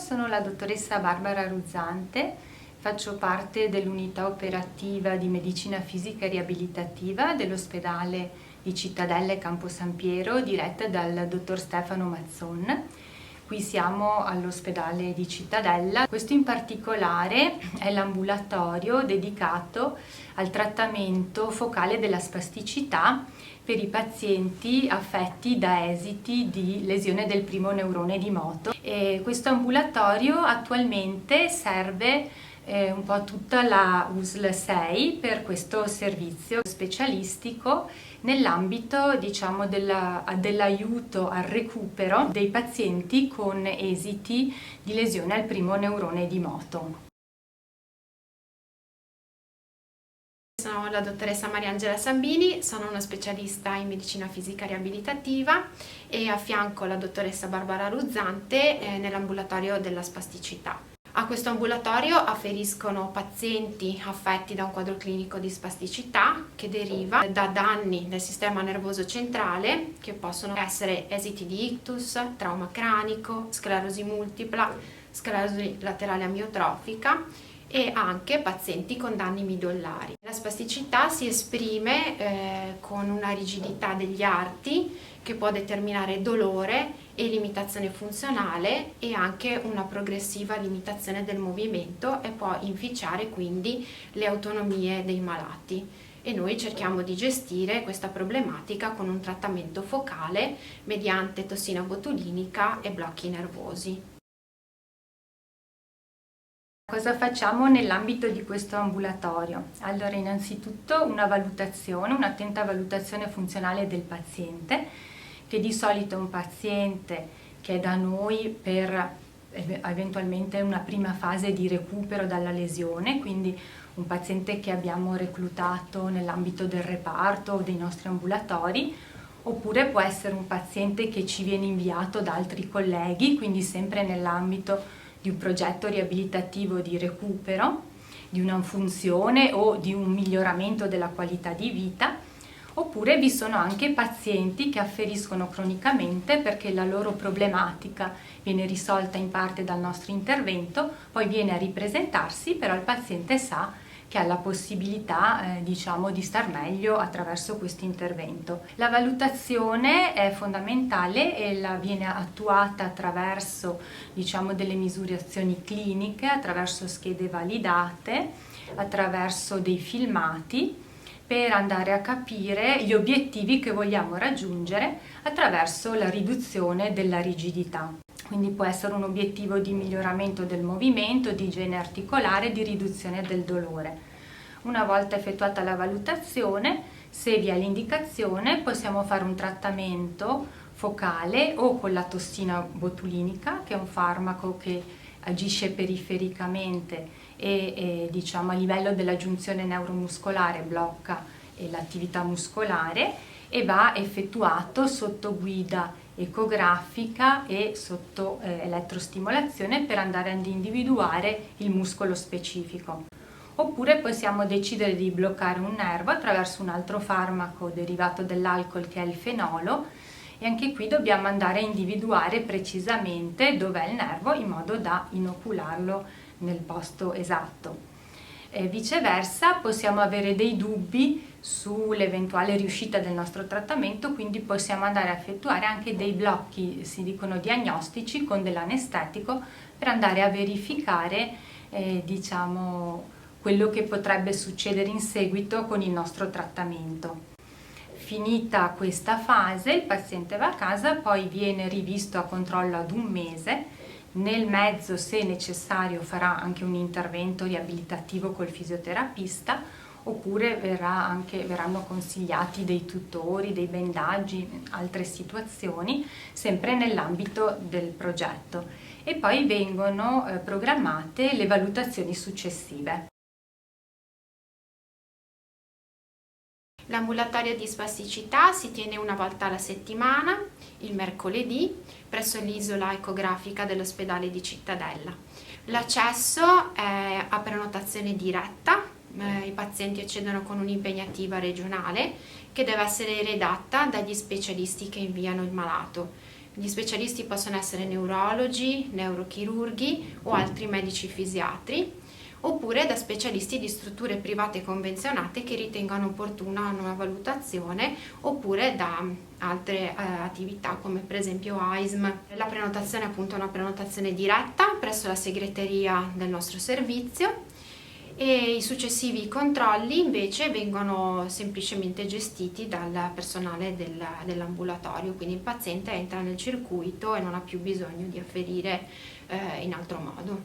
Sono la dottoressa Barbara Ruzzante, faccio parte dell'unità operativa di medicina fisica e riabilitativa dell'ospedale di Cittadella e Campo San Piero, diretta dal dottor Stefano Mazzon. Qui siamo all'ospedale di Cittadella. Questo in particolare è l'ambulatorio dedicato al trattamento focale della spasticità per i pazienti affetti da esiti di lesione del primo neurone di moto. E questo ambulatorio attualmente serve un po' tutta la USL 6 per questo servizio specialistico nell'ambito, diciamo, dell'aiuto al recupero dei pazienti con esiti di lesione al primo neurone di moto. Sono la dottoressa Mariangela Sambini, sono una specialista in medicina fisica riabilitativa e affianco la dottoressa Barbara Ruzzante nell'ambulatorio della spasticità. A questo ambulatorio afferiscono pazienti affetti da un quadro clinico di spasticità che deriva da danni del sistema nervoso centrale, che possono essere esiti di ictus, trauma cranico, sclerosi multipla, sclerosi laterale amiotrofica e anche pazienti con danni midollari. La spasticità si esprime con una rigidità degli arti che può determinare dolore e limitazione funzionale e anche una progressiva limitazione del movimento e può inficiare quindi le autonomie dei malati. E noi cerchiamo di gestire questa problematica con un trattamento focale mediante tossina botulinica e blocchi nervosi. Cosa facciamo nell'ambito di questo ambulatorio? Allora, innanzitutto un'attenta valutazione funzionale del paziente, che di solito è un paziente che è da noi per eventualmente una prima fase di recupero dalla lesione, quindi un paziente che abbiamo reclutato nell'ambito del reparto o dei nostri ambulatori, oppure può essere un paziente che ci viene inviato da altri colleghi, quindi sempre nell'ambito di un progetto riabilitativo di recupero, di una funzione o di un miglioramento della qualità di vita, oppure vi sono anche pazienti che afferiscono cronicamente perché la loro problematica viene risolta in parte dal nostro intervento, poi viene a ripresentarsi, però il paziente sa che ha la possibilità diciamo di star meglio attraverso questo intervento. La valutazione è fondamentale e viene attuata attraverso, diciamo, delle misurazioni cliniche, attraverso schede validate, attraverso dei filmati, per andare a capire gli obiettivi che vogliamo raggiungere attraverso la riduzione della rigidità. Quindi può essere un obiettivo di miglioramento del movimento, di igiene articolare, di riduzione del dolore. Una volta effettuata la valutazione, se vi è l'indicazione, possiamo fare un trattamento focale o con la tossina botulinica, che è un farmaco che agisce perifericamente e diciamo a livello della giunzione neuromuscolare blocca l'attività muscolare, e va effettuato sotto guida ecografica e sotto elettrostimolazione per andare ad individuare il muscolo specifico. Oppure possiamo decidere di bloccare un nervo attraverso un altro farmaco derivato dall'alcol, che è il fenolo, e anche qui dobbiamo andare a individuare precisamente dov'è il nervo in modo da inocularlo nel posto esatto. Viceversa, possiamo avere dei dubbi sull'eventuale riuscita del nostro trattamento, quindi possiamo andare a effettuare anche dei blocchi, si dicono diagnostici, con dell'anestetico per andare a verificare diciamo, quello che potrebbe succedere in seguito con il nostro trattamento. Finita questa fase, il paziente va a casa, poi viene rivisto a controllo ad un mese. Nel mezzo, se necessario, farà anche un intervento riabilitativo col fisioterapista, oppure verranno consigliati dei tutori, dei bandaggi, altre situazioni, sempre nell'ambito del progetto. E poi vengono programmate le valutazioni successive. L'ambulatorio di spasticità si tiene una volta alla settimana, il mercoledì, presso l'isola ecografica dell'ospedale di Cittadella. L'accesso è a prenotazione diretta, i pazienti accedono con un'impegnativa regionale che deve essere redatta dagli specialisti che inviano il malato. Gli specialisti possono essere neurologi, neurochirurghi o altri medici fisiatri, oppure da specialisti di strutture private convenzionate che ritengano opportuna una valutazione, oppure da altre attività come per esempio AISM. La prenotazione è appunto una prenotazione diretta presso la segreteria del nostro servizio e i successivi controlli invece vengono semplicemente gestiti dal personale dell'ambulatorio, quindi il paziente entra nel circuito e non ha più bisogno di afferire in altro modo.